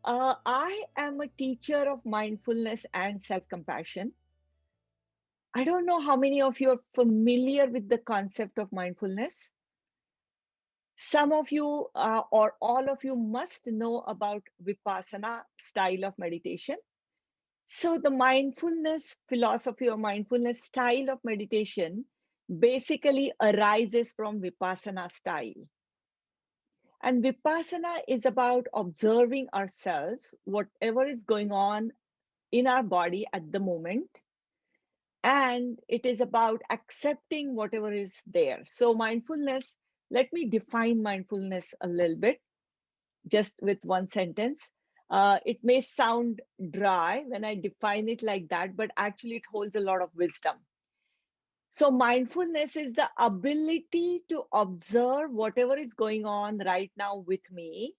I am a teacher of mindfulness and self-compassion. I don't know how many of you are familiar with the concept of mindfulness. Some of you or all of you must know about Vipassana style of meditation. So the mindfulness philosophy or mindfulness style of meditation basically arises from Vipassana style. And Vipassana is about observing ourselves, whatever is going on in our body at the moment, and it is about accepting whatever is there. So mindfulness, let me define mindfulness a little bit, just with one sentence. It may sound dry when I define it like that, but actually it holds a lot of wisdom. So mindfulness is the ability to observe whatever is going on right now with me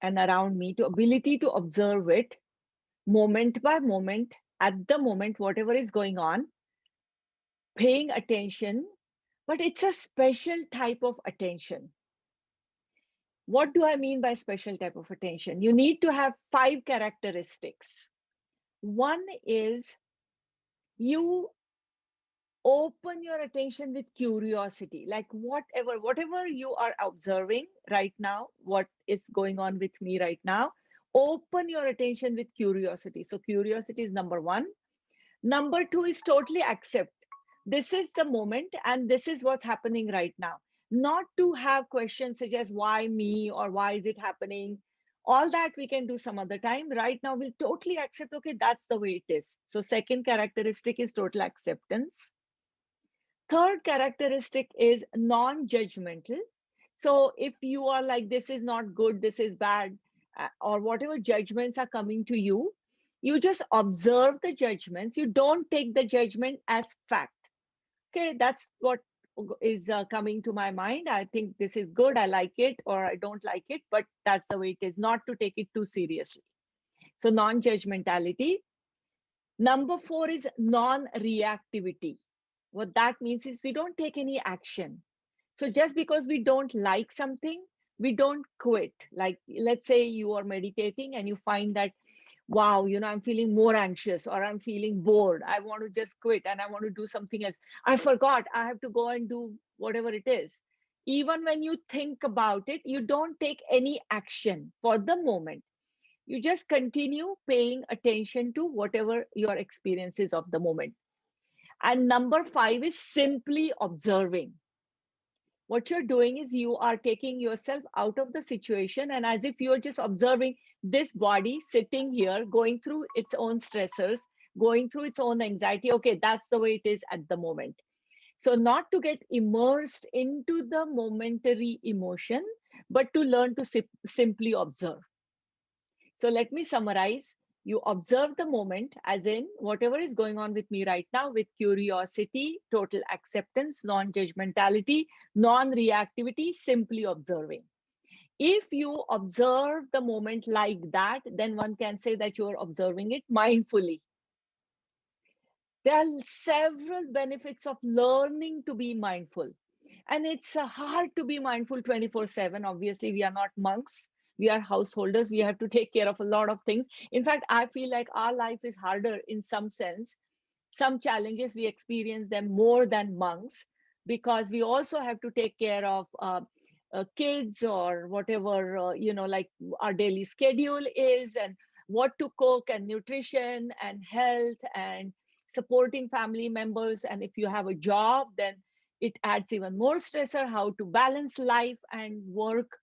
and around me, to ability to observe it moment by moment, at the moment, whatever is going on, paying attention, but it's a special type of attention. What do I mean by special type of attention? You need to have 5 characteristics. One is you open your attention with curiosity, like whatever you are observing right now, what is going on with me right now, open your attention with curiosity. So curiosity is number one. Number two is totally accept. This is the moment and this is what's happening right now. Not to have questions such as why me or why is it happening. All that we can do some other time. Right now, we'll totally accept, okay, that's the way it is. So, second characteristic is total acceptance. Third characteristic is non judgmental. So, if you are like, this is not good, this is bad, or whatever judgments are coming to you, you just observe the judgments. You don't take the judgment as fact. Okay, that's what is coming to my mind. I think this is good, I like it, or I don't like it, but that's the way it is, not to take it too seriously. So, non judgmentality. Number four is non reactivity. What that means is we don't take any action. So just because we don't like something, we don't quit. Like, let's say you are meditating and you find that, wow, I'm feeling more anxious or I'm feeling bored. I want to just quit and I want to do something else. I forgot, I have to go and do whatever it is. Even when you think about it, you don't take any action for the moment. You just continue paying attention to whatever your experience is of the moment. And number five is simply observing. What you're doing is you are taking yourself out of the situation, and as if you're just observing this body sitting here, going through its own stressors, going through its own anxiety. Okay, that's the way it is at the moment. So, not to get immersed into the momentary emotion, but to learn to simply observe. So let me summarize. You observe the moment, as in whatever is going on with me right now, with curiosity, total acceptance, non judgmentality, non reactivity, simply observing. If you observe the moment like that, then one can say that you are observing it mindfully. There are several benefits of learning to be mindful. And it's hard to be mindful 24/7. Obviously, we are not monks, we are householders. We have to take care of a lot of things. In fact, I feel like our life is harder in some sense. Some challenges we experience them more than monks, because we also have to take care of kids or whatever, like our daily schedule is, and what to cook, and nutrition and health, and supporting family members. And if you have a job, then it adds even more stressor, how to balance life and work.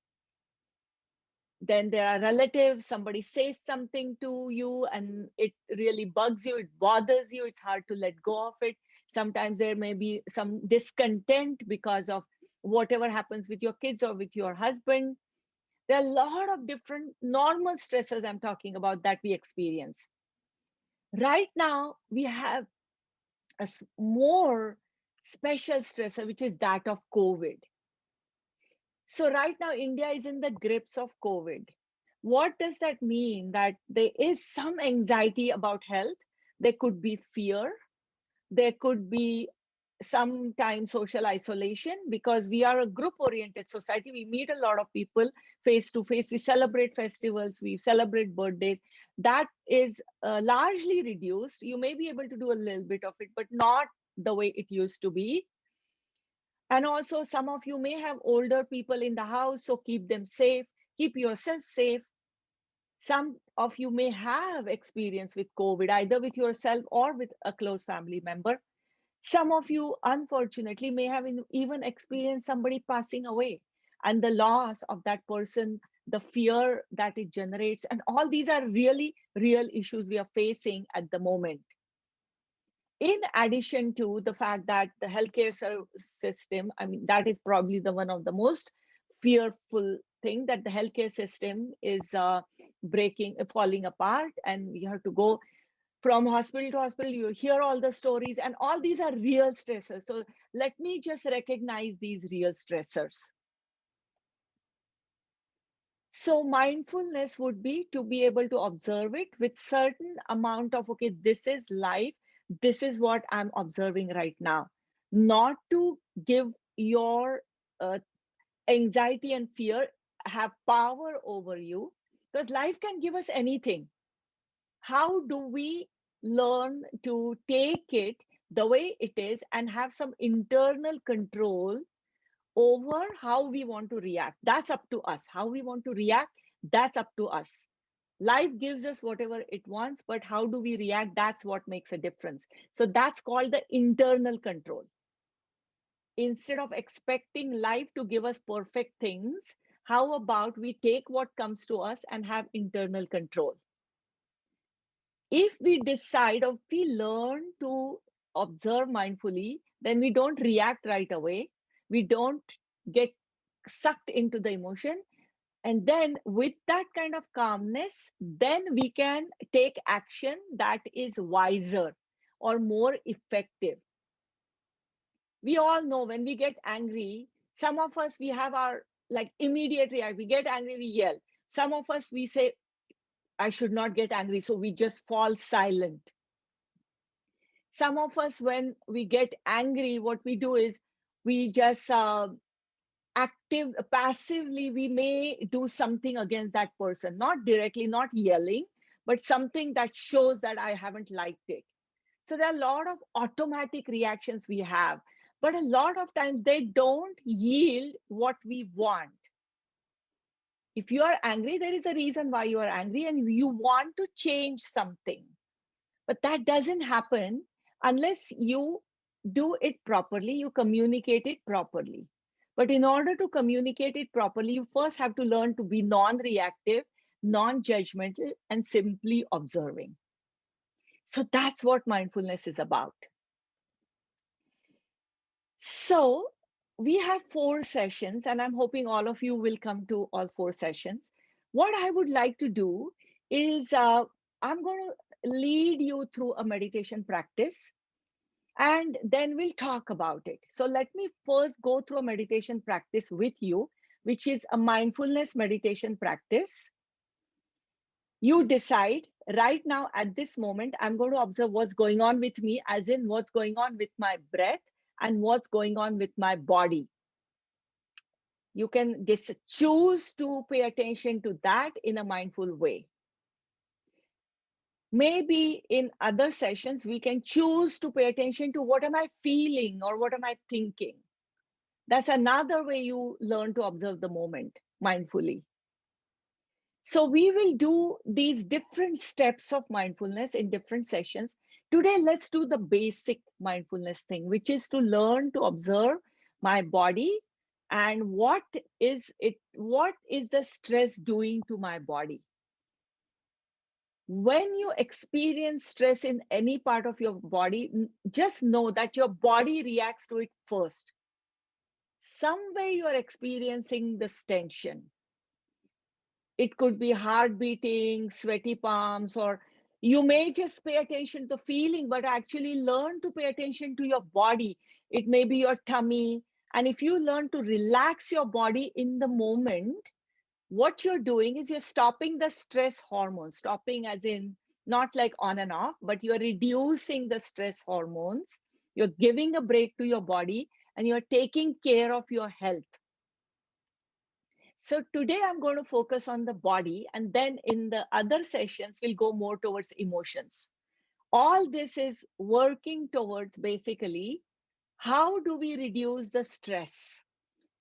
Then there are relatives, somebody says something to you and it really bugs you, it bothers you, it's hard to let go of it. Sometimes there may be some discontent because of whatever happens with your kids or with your husband. There are a lot of different normal stressors I'm talking about that we experience. Right now we have a more special stressor, which is that of COVID. So right now, India is in the grips of COVID. What does that mean? That there is some anxiety about health. There could be fear. There could be sometimes social isolation, because we are a group oriented society. We meet a lot of people face to face. We celebrate festivals, we celebrate birthdays. That is largely reduced. You may be able to do a little bit of it, but not the way it used to be. And also, some of you may have older people in the house, so keep them safe, keep yourself safe. Some of you may have experience with COVID, either with yourself or with a close family member. Some of you, unfortunately, may have even experienced somebody passing away, and the loss of that person, the fear that it generates. And all these are really real issues we are facing at the moment. In addition to the fact that the healthcare system, I mean, that is probably the one of the most fearful thing, that the healthcare system is falling apart, and you have to go from hospital to hospital. You hear all the stories, and all these are real stressors. So let me just recognize these real stressors. So mindfulness would be to be able to observe it with certain amount of, okay, this is life, this is what I'm observing right now. Not to give your anxiety and fear have power over you, because life can give us anything. How do we learn to take it the way it is and have some internal control over how we want to react? That's up to us. How we want to react, that's up to us. Life gives us whatever it wants, but how do we react? That's what makes a difference. So that's called the internal control. Instead of expecting life to give us perfect things, how about we take what comes to us and have internal control? If we decide, or we learn to observe mindfully, then we don't react right away. We don't get sucked into the emotion. And then with that kind of calmness, then we can take action that is wiser or more effective. We all know when we get angry, some of us, we have our like immediate reaction. We get angry, we yell. Some of us, we say, I should not get angry, so we just fall silent. Some of us, when we get angry, what we do is we just passively, we may do something against that person, not directly, not yelling, but something that shows that I haven't liked it. So there are a lot of automatic reactions we have, but a lot of times they don't yield what we want. If you are angry, there is a reason why you are angry, and you want to change something. But that doesn't happen unless you do it properly, you communicate it properly. But in order to communicate it properly, you first have to learn to be non-reactive, non-judgmental, and simply observing. So that's what mindfulness is about. So we have 4 sessions, and I'm hoping all of you will come to all 4 sessions. What I would like to do is I'm going to lead you through a meditation practice, and then we'll talk about it. So let me first go through a meditation practice with you, which is a mindfulness meditation practice. You decide right now at this moment, I'm going to observe what's going on with me, as in what's going on with my breath and what's going on with my body. You can just choose to pay attention to that in a mindful way. Maybe in other sessions, we can choose to pay attention to what am I feeling or what am I thinking. That's another way you learn to observe the moment mindfully. So we will do these different steps of mindfulness in different sessions. Today, let's do the basic mindfulness thing, which is to learn to observe my body and what is the stress doing to my body. When you experience stress in any part of your body, just know that your body reacts to it first. Somewhere you are experiencing this tension. It could be heart beating, sweaty palms, or you may just pay attention to feeling, but actually learn to pay attention to your body. It may be your tummy. And if you learn to relax your body in the moment, what you're doing is you're stopping the stress hormones, stopping as in not like on and off, but you're reducing the stress hormones. You're giving a break to your body and you're taking care of your health. So today I'm going to focus on the body, and then in the other sessions, we'll go more towards emotions. All this is working towards basically how do we reduce the stress?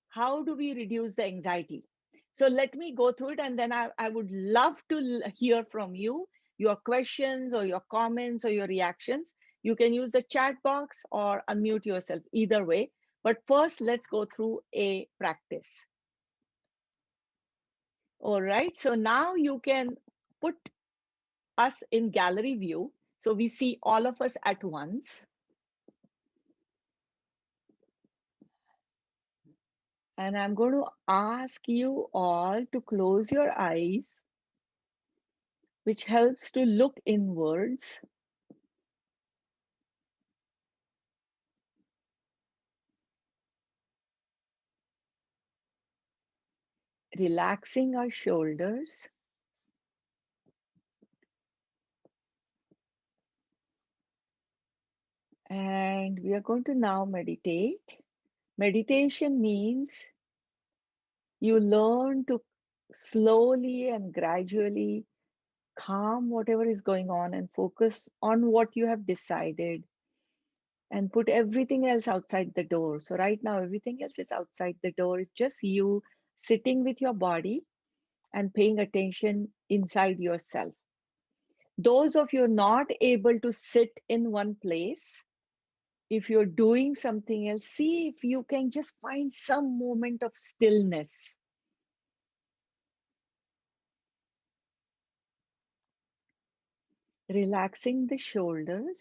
How do we reduce the anxiety? So let me go through it, and then I would love to hear from you, your questions or your comments or your reactions. You can use the chat box or unmute yourself, either way. But first, let's go through a practice. All right, so now you can put us in gallery view. So we see all of us at once. And I'm going to ask you all to close your eyes, which helps to look inwards. Relaxing our shoulders. And we are going to now meditate. Meditation means you learn to slowly and gradually calm whatever is going on and focus on what you have decided and put everything else outside the door. So right now, everything else is outside the door. It's just you sitting with your body and paying attention inside yourself. Those of you not able to sit in one place, if you're doing something else, see if you can just find some moment of stillness. Relaxing the shoulders.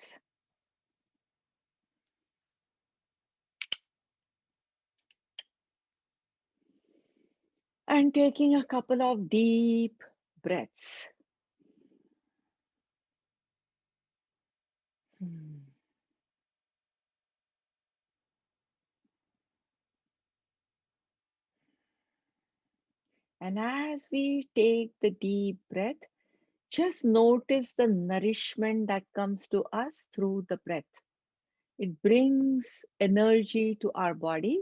And taking a couple of deep breaths. And as we take the deep breath, just notice the nourishment that comes to us through the breath. It brings energy to our body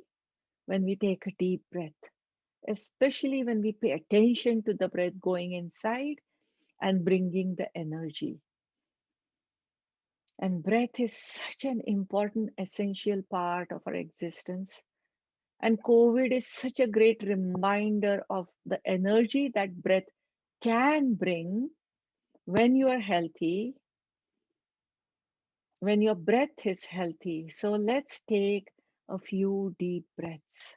when we take a deep breath, especially when we pay attention to the breath going inside and bringing the energy. And breath is such an important, essential part of our existence. And COVID is such a great reminder of the energy that breath can bring when you are healthy, when your breath is healthy. So let's take a few deep breaths.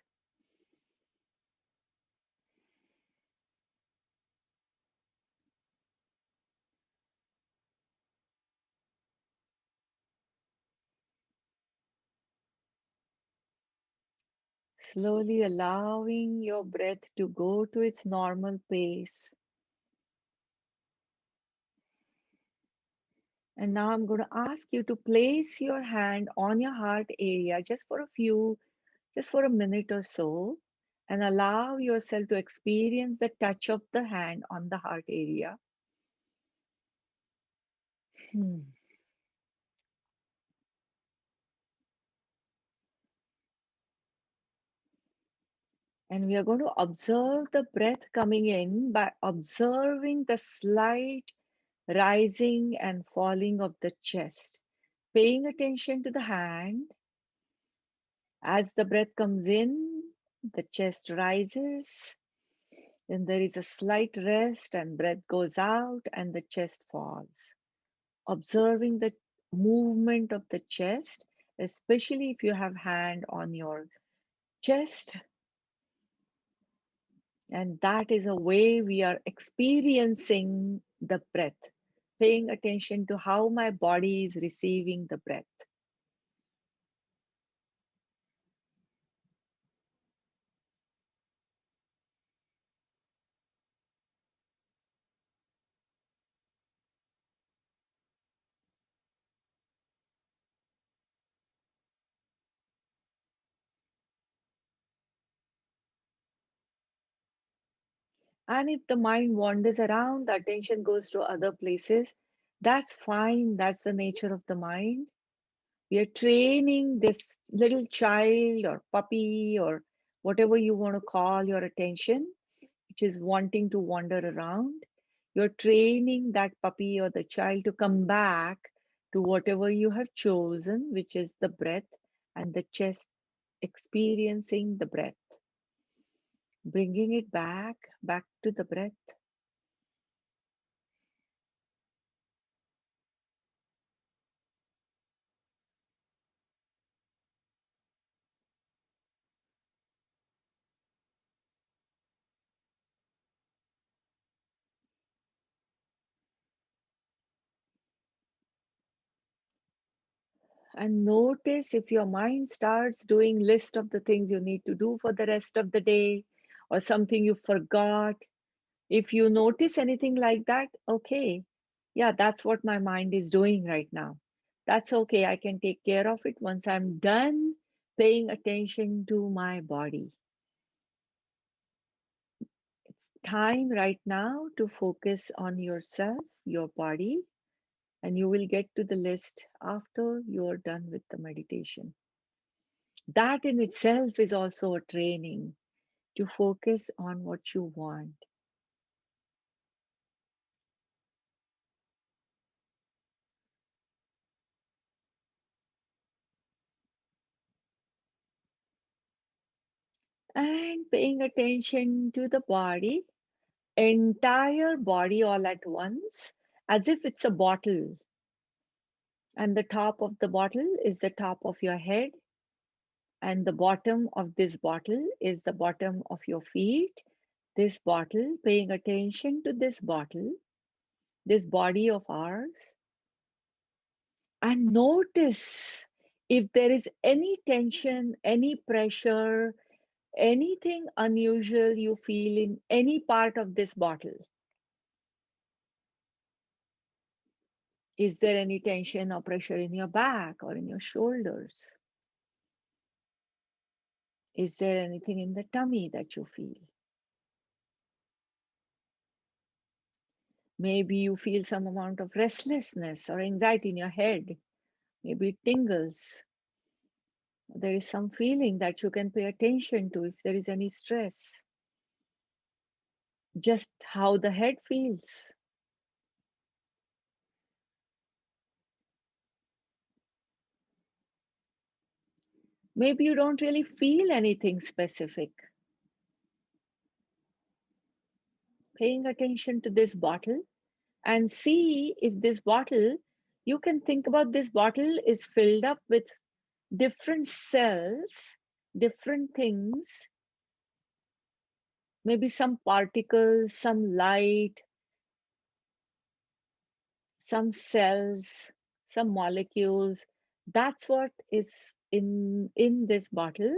Slowly allowing your breath to go to its normal pace. And now I'm going to ask you to place your hand on your heart area just for a minute or so, and allow yourself to experience the touch of the hand on the heart area. Hmm. And we are going to observe the breath coming in by observing the slight rising and falling of the chest, paying attention to the hand. As the breath comes in, the chest rises, then there is a slight rest, and breath goes out, and the chest falls. Observing the movement of the chest, especially if you have hand on your chest. And that is a way we are experiencing the breath, paying attention to how my body is receiving the breath. And if the mind wanders around, the attention goes to other places, that's fine. That's the nature of the mind. We are training this little child or puppy or whatever you want to call your attention, which is wanting to wander around. You're training that puppy or the child to come back to whatever you have chosen, which is the breath and the chest, experiencing the breath, bringing it back to the breath. And notice if your mind starts doing list of the things you need to do for the rest of the day or something you forgot. If you notice anything like that, okay, yeah, that's what my mind is doing right now. That's okay. I can take care of it once I'm done paying attention to my body. It's time right now to focus on yourself, your body, and you will get to the list after you're done with the meditation. That in itself is also a training to focus on what you want. And paying attention to the body, entire body all at once, as if it's a bottle. And the top of the bottle is the top of your head, and the bottom of this bottle is the bottom of your feet. This bottle, paying attention to this bottle, this body of ours, and notice if there is any tension, any pressure, anything unusual you feel in any part of this bottle. Is there any tension or pressure in your back or in your shoulders? Is there anything in the tummy that you feel? Maybe you feel some amount of restlessness or anxiety in your head. Maybe it tingles. There is some feeling that you can pay attention to if there is any stress. Just how the head feels. Maybe you don't really feel anything specific. Paying attention to this bottle and see if this bottle, you can think about this bottle is filled up with different cells, different things, maybe some particles, some light, some cells, some molecules. That's what is in this bottle.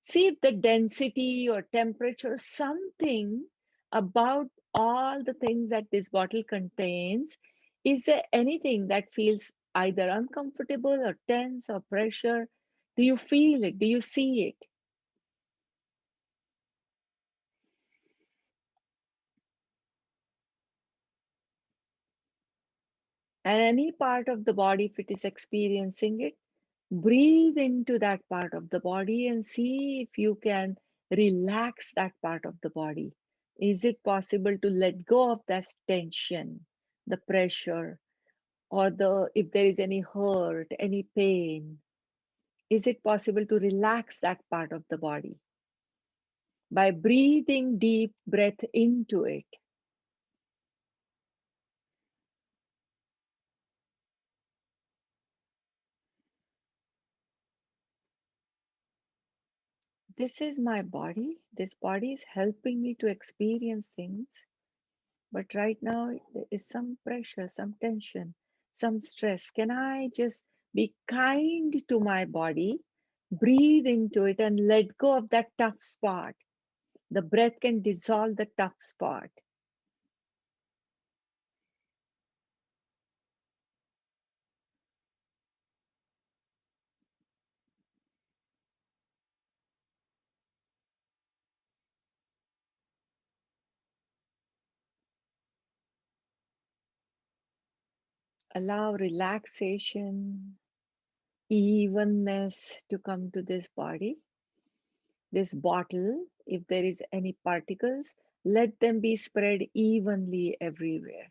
See if the density or temperature, something about all the things that this bottle contains. Is there anything that feels either uncomfortable or tense or pressure? Do you feel it? Do you see it? And any part of the body, if it is experiencing it, breathe into that part of the body and see if you can relax that part of the body. Is it possible to let go of that tension, the pressure, or the if there is any hurt, any pain? Is it possible to relax that part of the body by breathing deep breath into it? This is my body. This body is helping me to experience things. But right now, there is some pressure, some tension, some stress. Can I just be kind to my body, breathe into it, and let go of that tough spot? The breath can dissolve the tough spot. Allow relaxation, evenness to come to this body, this bottle. If there is any particles, let them be spread evenly everywhere.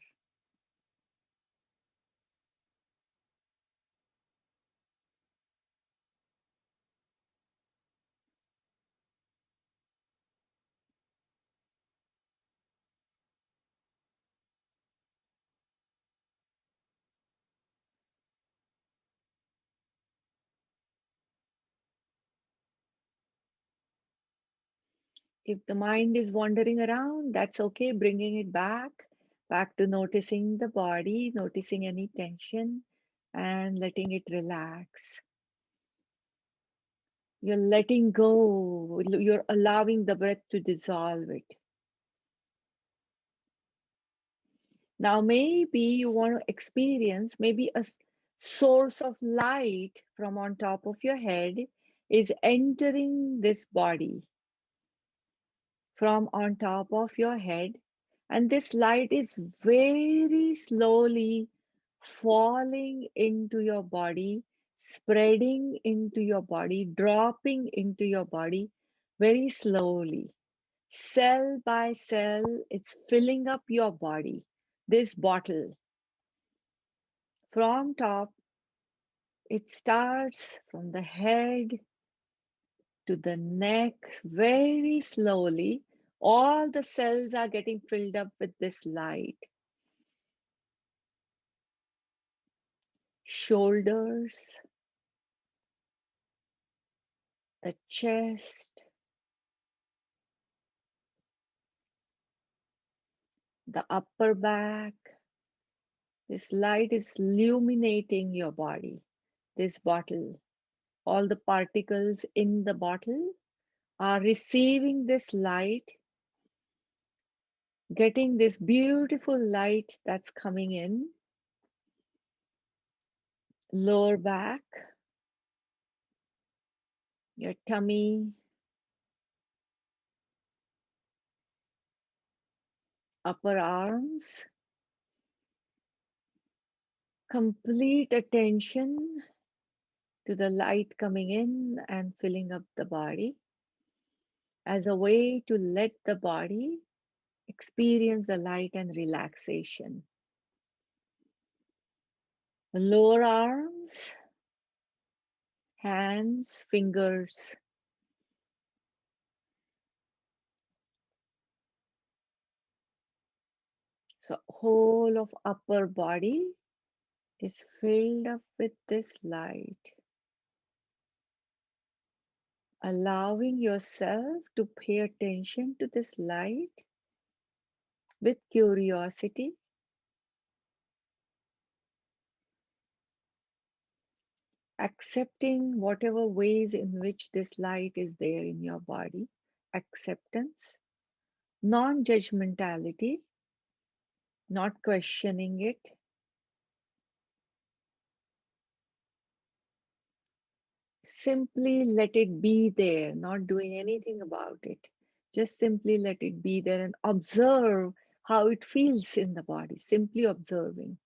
If the mind is wandering around, that's okay, bringing it back to noticing the body, noticing any tension, and letting it relax. You're letting go, you're allowing the breath to dissolve it. Now, maybe you want to experience maybe a source of light from on top of your head is entering this body from on top of your head. And this light is very slowly falling into your body, spreading into your body, dropping into your body very slowly. Cell by cell, it's filling up your body. This bottle from top, it starts from the head to the neck very slowly. All the cells are getting filled up with this light. Shoulders, the chest, the upper back. This light is illuminating your body. This bottle, all the particles in the bottle are receiving this light, getting this beautiful light that's coming in. Lower back, your tummy, upper arms. Complete attention to the light coming in and filling up the body as a way to let the body experience the light and relaxation. The lower arms, hands, fingers. So whole of upper body is filled up with this light. Allowing yourself to pay attention to this light with curiosity, accepting whatever ways in which this light is there in your body, acceptance, non judgmentality, not questioning it, simply let it be there, not doing anything about it. Just simply let it be there and observe how it feels in the body, simply observing.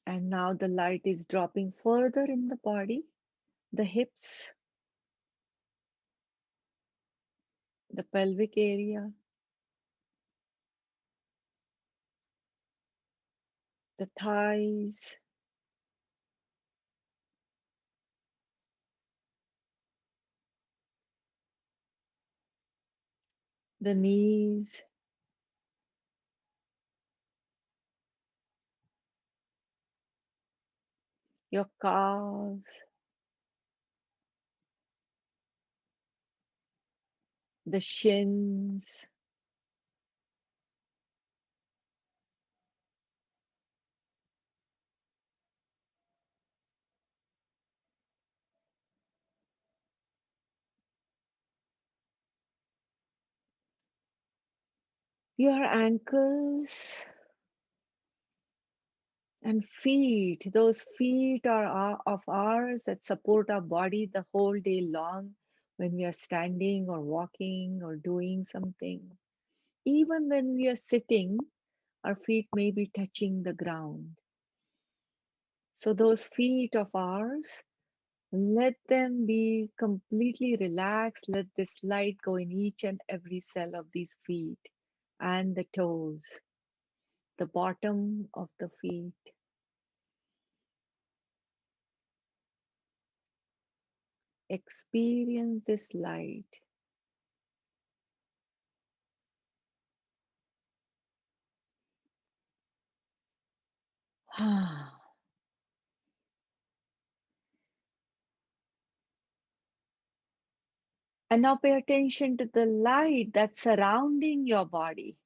And now the light is dropping further in the body, the hips, the pelvic area, the thighs, the knees, your calves, the shins, your ankles and feet. Those feet are of ours that support our body the whole day long when we are standing or walking or doing something. Even when we are sitting, our feet may be touching the ground. So those feet of ours, let them be completely relaxed. Let this light go in each and every cell of these feet and the toes, the bottom of the feet. Experience this light. And now pay attention to the light that's surrounding your body.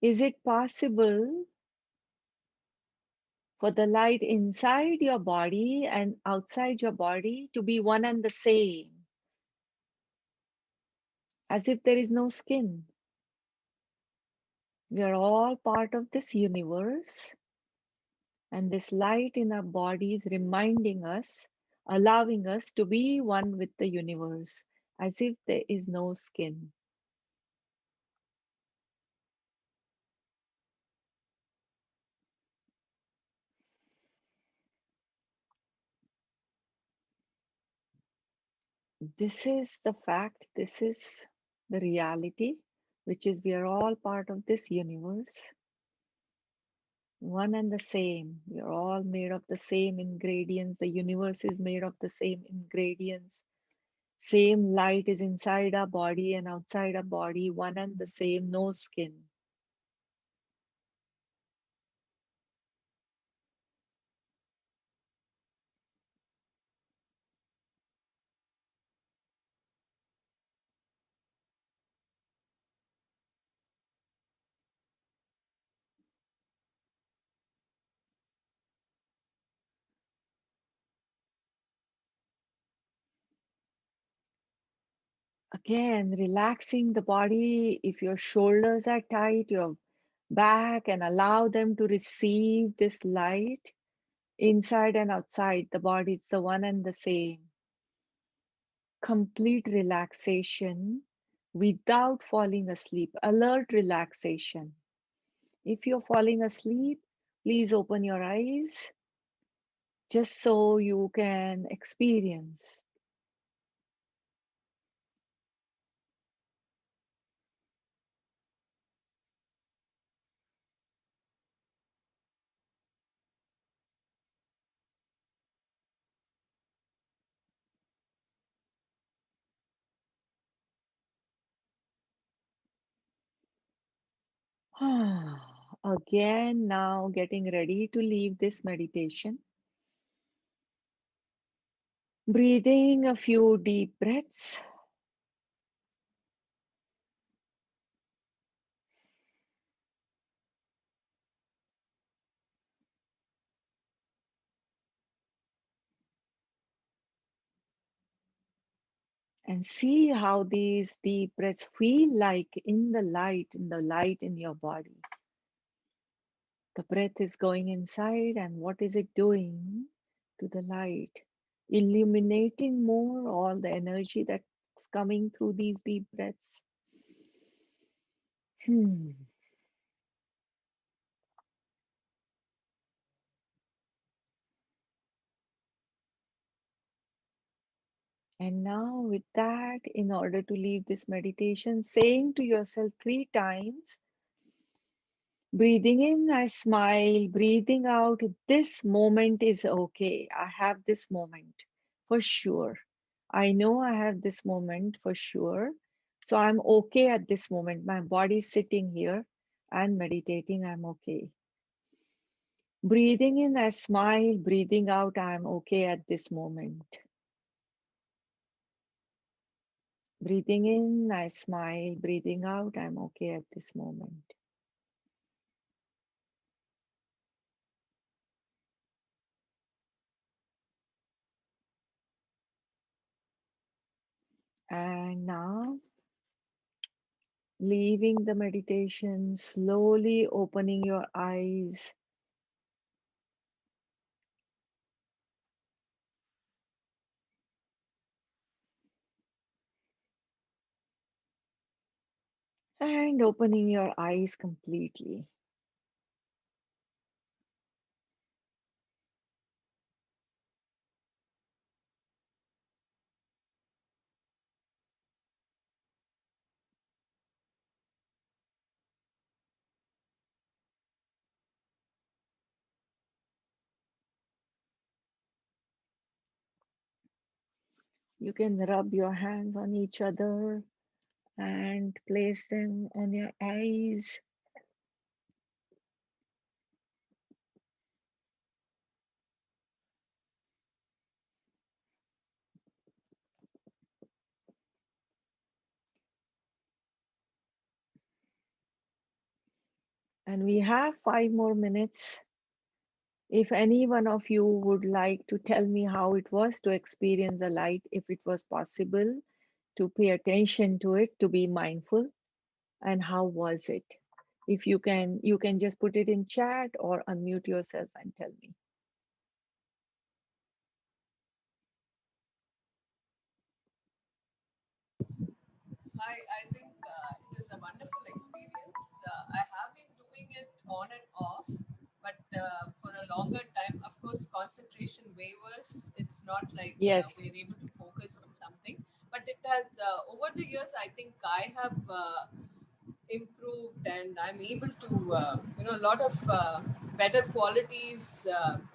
Is it possible for the light inside your body and outside your body to be one and the same, as if there is no skin? We are all part of this universe, and this light in our body is reminding us, allowing us to be one with the universe, as if there is no skin. This is the fact, this is the reality, which is we are all part of this universe, one and the same. We are all made of the same ingredients. The universe is made of the same ingredients. Same light is inside our body and outside our body, one and the same, no skin. Again, relaxing the body. If your shoulders are tight, your back, and allow them to receive this light inside and outside the body. It's the one and the same. Complete relaxation without falling asleep. Alert relaxation. If you're falling asleep, please open your eyes just so you can experience. Again, now getting ready to leave this meditation. Breathing a few deep breaths. And see how these deep breaths feel like in the light in your body. The breath is going inside, and what is it doing to the light? Illuminating more all the energy that's coming through these deep breaths. Hmm. And now, with that, in order to leave this meditation, saying to yourself 3 times, breathing in, I smile. Breathing out, this moment is okay. I have this moment for sure. I know I have this moment for sure. So I'm okay at this moment. My body is sitting here and meditating. I'm okay. Breathing in, I smile. Breathing out, I'm okay at this moment. Breathing in, I smile. Breathing out, I'm okay at this moment. And now, leaving the meditation, slowly opening your eyes. And opening your eyes completely. You can rub your hands on each other and place them on your eyes. And we have 5 more minutes. If any one of you would like to tell me how it was to experience the light, if it was possible to pay attention to it, to be mindful, and how was it? If you can just put it in chat or unmute yourself and tell me. I think it is a wonderful experience. I have been doing it on and off, but for a longer time, of course, concentration wavers. It's not like Yes, we're able to focus on something, but it has, over the years, I think I have improved and I'm able to, a lot of better qualities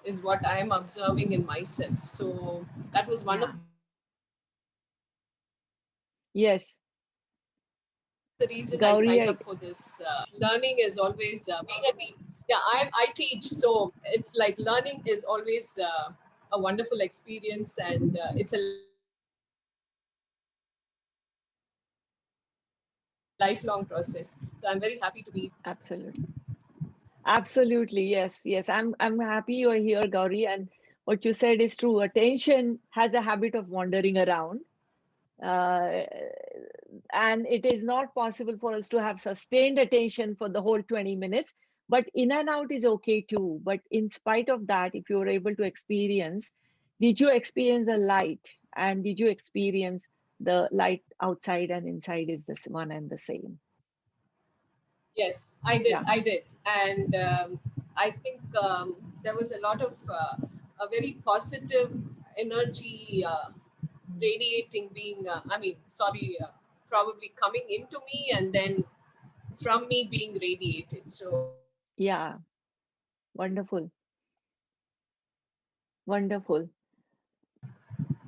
is what I am observing in myself. So that was one of yeah, the reason I signed up for this. yes, Learning is Gauri, always being a yeah, I teach, so it's like learning is always a wonderful experience, and it's a lifelong process. So I'm very happy to be absolutely. Absolutely, yes, yes. I'm happy you're here, Gauri. And what you said is true. Attention has a habit of wandering around, uh, and it is not possible for us to have sustained attention for the whole 20 minutes. But in and out is okay too. But in spite of that, if you were able to experience, did you experience the light? And did you experience the light outside and inside is this one and the same? Yes, I did. Yeah. I did. And I think there was a lot of a very positive energy radiating, being, probably coming into me and then from me being radiated. So Yeah. Wonderful. Wonderful.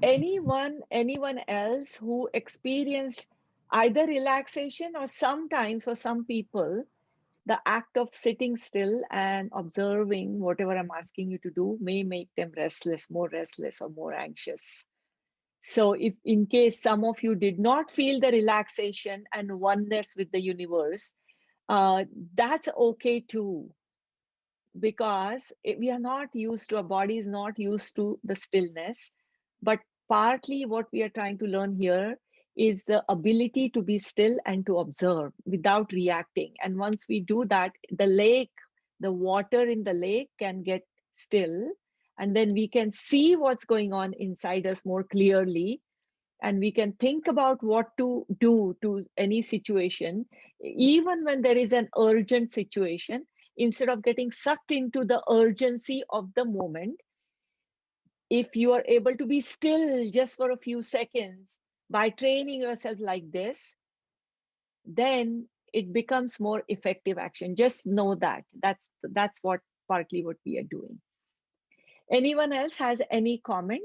Anyone else who experienced either relaxation or sometimes for some people the act of sitting still and observing whatever I'm asking you to do may make them restless or more anxious. So if in case some of you did not feel the relaxation and oneness with the universe, that's okay too, because we are not used to, our body is not used to the stillness. But partly what we are trying to learn here is the ability to be still and to observe without reacting. And once we do that, the water in the lake can get still, and then we can see what's going on inside us more clearly, and we can think about what to do to any situation, even when there is an urgent situation. Instead of getting sucked into the urgency of the moment, if you are able to be still just for a few seconds by training yourself like this, then it becomes more effective action. Just know that that's what partly what we are doing. Anyone else has any comment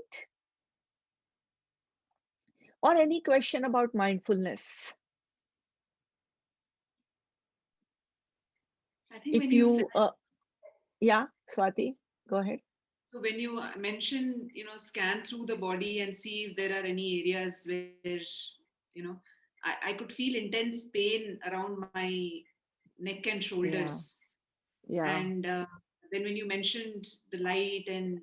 or any question about mindfulness? I think If when you said, you Yeah, Swati, go ahead. so when you mentioned, scan through the body and see if there are any areas where, you know, I could feel intense pain around my neck and Yeah, shoulders. yeah. And then when you mentioned the light and,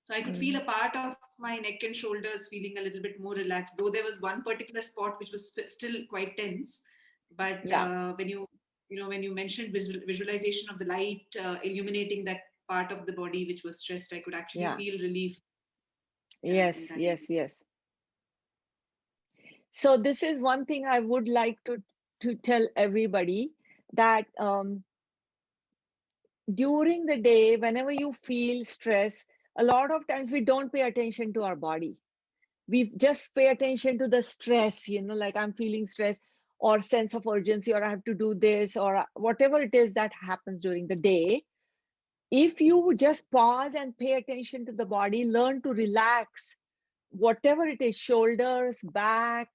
so I could feel Mm, a part of my neck and shoulders feeling a little bit more relaxed, though there was one particular spot which was still quite tense. But yeah, when you mentioned visualization of the light illuminating that part of the body which was stressed, I could actually yeah. feel relief in Yes, that area. yes, yes. So this is one thing I would like to. to tell everybody that during the day, whenever you feel stress, a lot of times we don't pay attention to our body. We just pay attention to the stress, like I'm feeling stress or sense of urgency, or I have to do this, or whatever it is that happens during the day. If you just pause and pay attention to the body, learn to relax, whatever it is, shoulders, back,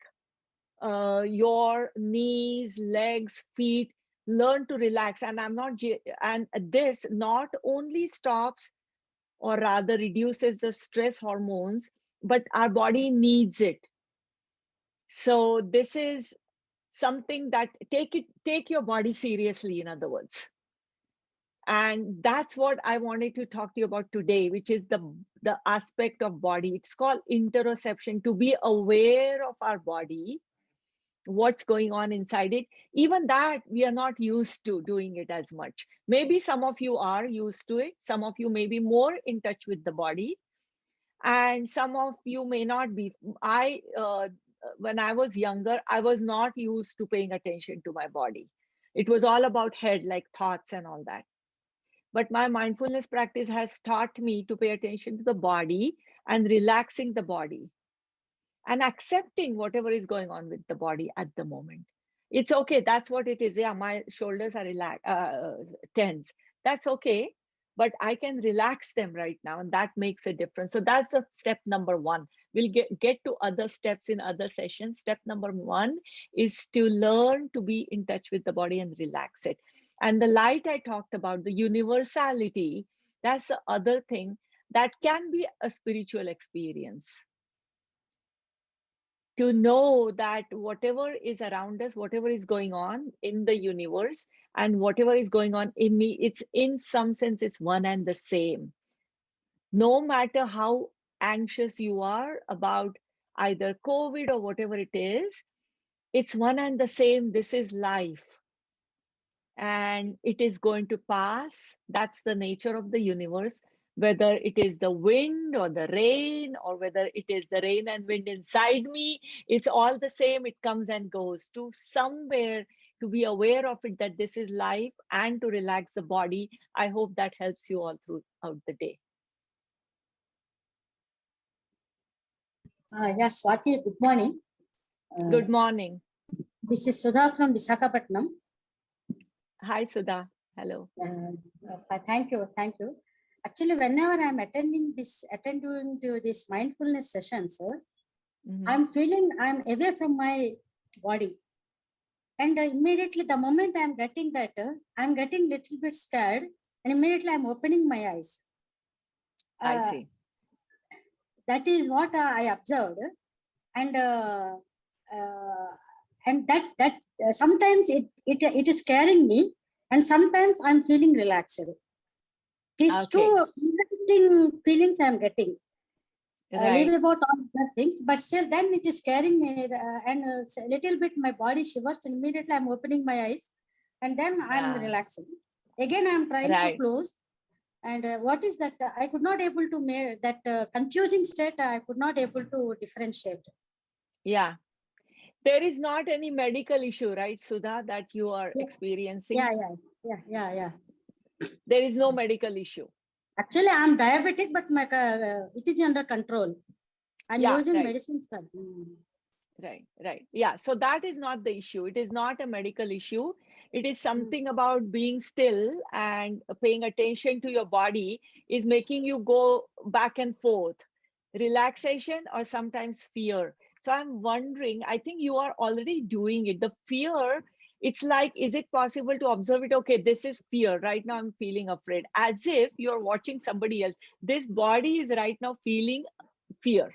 your knees, legs, feet, learn to relax. And and this not only stops or rather reduces the stress hormones, but our body needs it. So this is something that take your body seriously, in other words. And that's what I wanted to talk to you about today, which is the aspect of body. It's called interoception, to be aware of our body, what's going on inside it. Even that we are not used to doing it as much. Maybe some of you are used to it, some of you may be more in touch with the body, and some of you may not be. I When I was younger, I was not used to paying attention to my body. It was all about head, like thoughts and all that. But my mindfulness practice has taught me to pay attention to the body and relaxing the body and accepting whatever is going on with the body at the moment. It's okay. That's what it is. Yeah, my shoulders are tense. That's okay. But I can relax them right now, and that makes a difference. So that's the step number one. We'll get to other steps in other sessions. Step number one is to learn to be in touch with the body and relax it. And the light I talked about, the universality, that's the other thing that can be a spiritual experience. To know that whatever is around us, whatever is going on in the universe, and whatever is going on in me, it's in some sense, it's one and the same. No matter how anxious you are about either COVID or whatever it is, it's one and the same. This is life. And it is going to pass. That's the nature of the universe. Whether it is the wind or the rain, or whether it is the rain and wind inside me, it's all the same. It comes and goes. To somewhere to be aware of it, that this is life, and to relax the body. I hope that helps you all throughout the day. Yeah, Swati, good morning. Good morning. This is Sudha from Visakhapatnam. Hi, Sudha. Hello. Thank you. Actually, whenever I'm attending to this mindfulness sessions, I'm feeling I'm away from my body. And immediately the moment I'm getting that, I'm getting little bit scared, and immediately I'm opening my eyes. I see. That is what I observed. And that sometimes it is scaring me, and sometimes I'm feeling relaxed. These two interesting feelings I'm getting. Right. Leave about all other things, but still then it is scaring me, and a little bit my body shivers, and immediately I'm opening my eyes, and then I'm relaxing. Again, I'm trying to close. And what is that? I could not able to make that confusing state. I could not able to differentiate. Yeah. There is not any medical issue, right, Sudha, that you are experiencing? Yeah. There is no medical issue. Actually, I'm diabetic, but my it is under control. I'm using medicines. Right. Yeah. So that is not the issue. It is not a medical issue. It is something about being still and paying attention to your body is making you go back and forth. Relaxation or sometimes fear. So I'm wondering, I think you are already doing it. The fear, it's like, is it possible to observe it? Okay, this is fear. Right now I'm feeling afraid. As if you're watching somebody else. This body is right now feeling fear.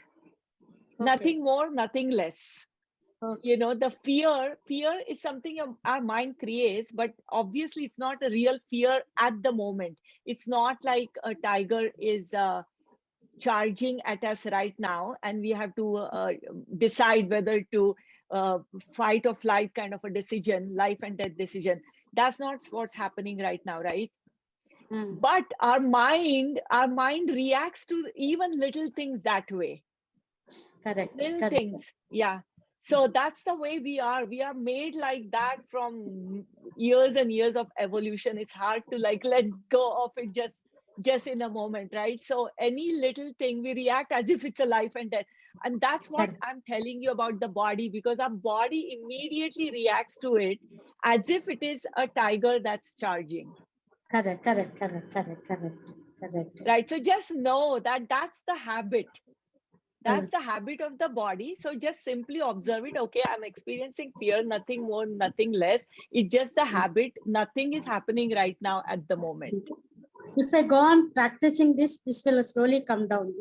Nothing more, nothing less. The fear is something our mind creates, but obviously it's not a real fear at the moment. It's not like a tiger is charging at us right now, and we have to decide whether to fight or flight kind of a decision, life and death decision. That's not what's happening right now, right? But our mind reacts to even little things that way. Correct. Little things. Yeah. So that's the way we are. We are made like that from years and years of evolution. It's hard to like let go of it just in a moment, right? So any little thing we react as if it's a life and death. And that's what I'm telling you about the body, because our body immediately reacts to it as if it is a tiger that's charging. Correct. Right. So just know that that's the habit. That's the habit of the body. So just simply observe it. Okay, I'm experiencing fear, nothing more, nothing less. It's just the habit. Nothing is happening right now at the moment. If I go on practicing this will slowly come down.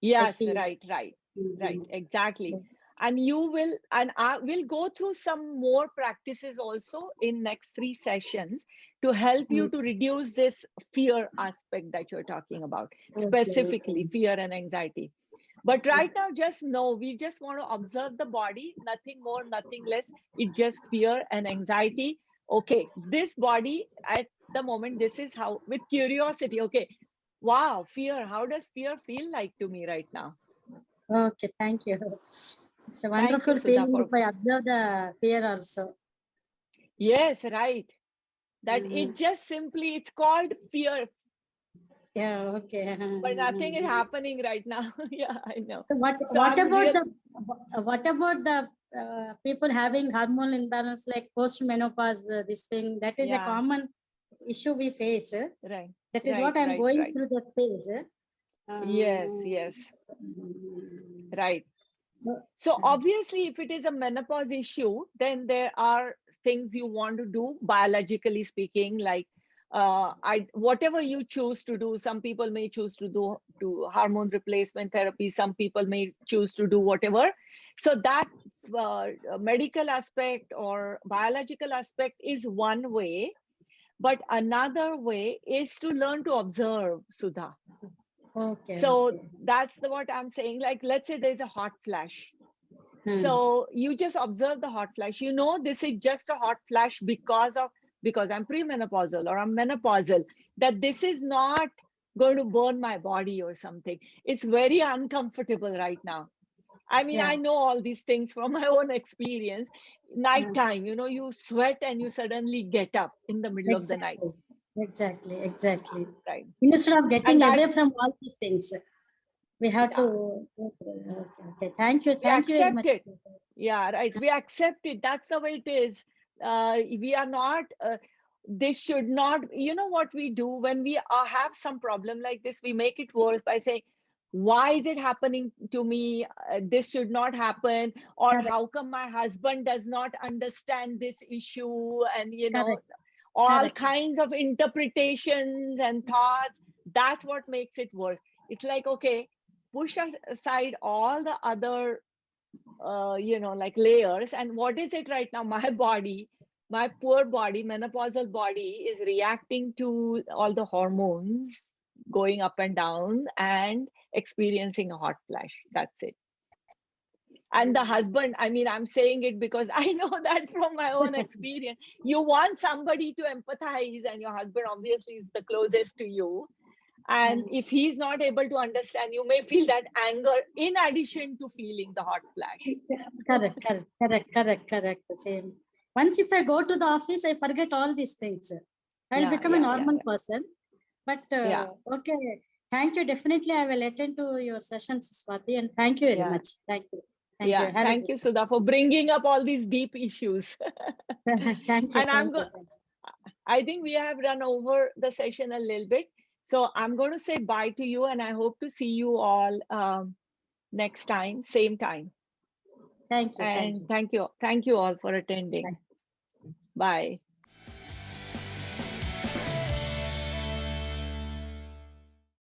Yes, right, exactly. And you will, and I will go through some more practices also in next 3 sessions to help you to reduce this fear aspect that you're talking about, specifically fear and anxiety. But right now, just know, we just want to observe the body, nothing more, nothing less. It's just fear and anxiety. Okay, this body at the moment, this is how, with curiosity, okay, wow, fear, how does fear feel like to me right now? Okay, thank you. It's a wonderful feeling if I observe the fear also. Yes, right. That it just simply, it's called fear. Yeah, okay. But nothing is happening right now. Yeah, I know. So what about the people having hormonal imbalance like post-menopause, this thing, that is a common issue we face. Right. That is what I'm going through that phase. Yes. Right. So obviously, if it is a menopause issue, then there are things you want to do, biologically speaking, like whatever you choose to do. Some people may choose to do hormone replacement therapy. Some people may choose to do whatever. So that medical aspect or biological aspect is one way. But another way is to learn to observe, Sudha. So that's what I'm saying. Like, let's say there's a hot flash. So you just observe the hot flash. You know, this is just a hot flash because I'm premenopausal or I'm menopausal, that this is not going to burn my body or something. It's very uncomfortable right now. I mean, I know all these things from my own experience. Nighttime, you know, you sweat and you suddenly get up in the middle of the night. Exactly. Right. Instead of getting away from all these things, we have to. Okay. Thank you very much. It. Yeah, right. We accept it. That's the way it is. We are not. This should not. You know what we do when we have some problem like this? We make it worse by saying, "Why is it happening to me? This should not happen." Or how come my husband does not understand this issue? And you know, all kinds of interpretations and thoughts. That's what makes it worse. It's like, okay, push aside all the other like layers, and what is it right now? My body, my poor body, menopausal body, is reacting to all the hormones going up and down and experiencing a hot flash. That's it. And the husband, I mean, I'm saying it because I know that from my own experience. You want somebody to empathize, and your husband obviously is the closest to you. And if he's not able to understand, you may feel that anger in addition to feeling the hot flash. Correct. Same. Once if I go to the office, I forget all these things. I'll become a normal person. But okay. Thank you. Definitely, I will attend to your sessions, Swati, and thank you very much. Thank you. Thank you, Sudha, for bringing up all these deep issues. Thank you. And I think we have run over the session a little bit. So I'm going to say bye to you, and I hope to see you all next time, same time. Thank you. And thank you all for attending. Bye.